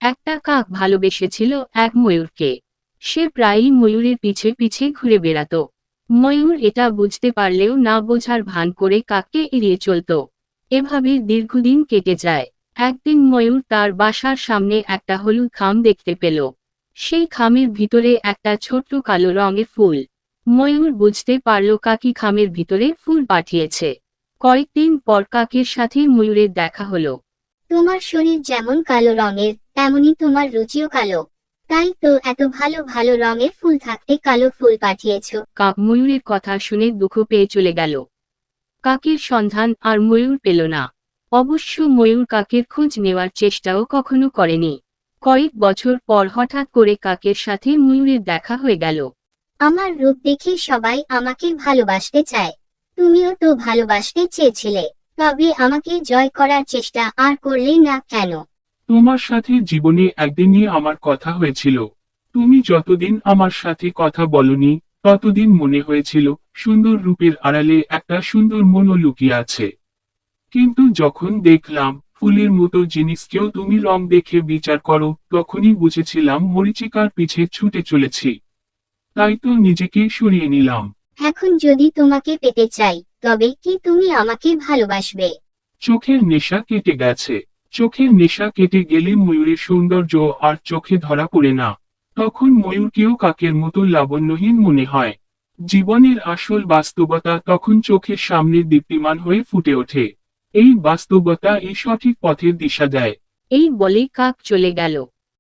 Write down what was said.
একটা কাক ভালোবেসেছিল এক ময়ূরকে। সে প্রায়ই ময়ূরের পিছে পিছে ঘুরে বেড়াত। ময়ূর এটা বুঝতে পারলেও না বোঝার ভান করে কাককে এড়িয়ে চলত। এভাবে দীর্ঘদিন কেটে যায়। একদিন ময়ূর তার বাসার সামনে একটা হলুদ খাম দেখতে পেল। সেই খামের ভিতরে একটা ছোট্ট কালো রঙের ফুল। ময়ূর বুঝতে পারল কাকি খামের ভিতরে ফুল পাঠিয়েছে। কয়েকদিন পর কাকের সাথে ময়ূরের দেখা হলো। তোমার শরীর যেমন কালো রঙের, তেমনি তোমার রুচিও কালো। তাই তো এত ভালো ভালো রঙের ফুল থাকতে কালো ফুল পাঠিয়েছো। কাক ময়ূরের কথা শুনে দুঃখ পেয়ে চলে গেল। কাকের সন্ধান আর ময়ূর পেল না। অবশ্য ময়ূর কাকের খোঁজ নেওয়ার চেষ্টাও কখনো করেনি। কয়েক বছর পর হঠাৎ করে কাকের সাথে ময়ূরের দেখা হয়ে গেল। আমার রূপ দেখে সবাই আমাকে ভালোবাসতে চায়। তুমিও তো ভালোবাসতে চেয়েছিলে, তবে আমাকে জয় করার চেষ্টা আর করলে না কেন? তোমার সাথে জীবনে একদিনই আমার কথা হয়েছিল। তুমি যতদিন আমার সাথে কথা বলনি, ততদিন মনে হয়েছিল সুন্দর রূপের আড়ালে একটা সুন্দর মনও লুকিয়ে আছে। কিন্তু যখন দেখলাম ফুলের মতো জিনিসকেও তুমি রং দেখে বিচার করো, তখনই বুঝেছিলাম মরীচিকার পিছে ছুটে চলেছি। তাই তো নিজেকে সরিয়ে নিলাম। এখন যদি তোমাকে পেতে চাই, তবে কি তুমি আমাকে ভালোবাসবে? চোখের নেশা কেটে গেছে। চোখের নেশা কেটে গেলে ময়ূরের সৌন্দর্য আর চোখে ধরা পড়ে না। তখন ময়ূরকেও কাকের মতো লাবণ্যহীন মনে হয়। জীবনের আসল বাস্তবতা তখন চোখের সামনে দীপ্তিমান হয়ে ফুটে ওঠে। এই বাস্তবতা এই সঠিক পথের দিশা দেয়। এই বলে কাক চলে গেল।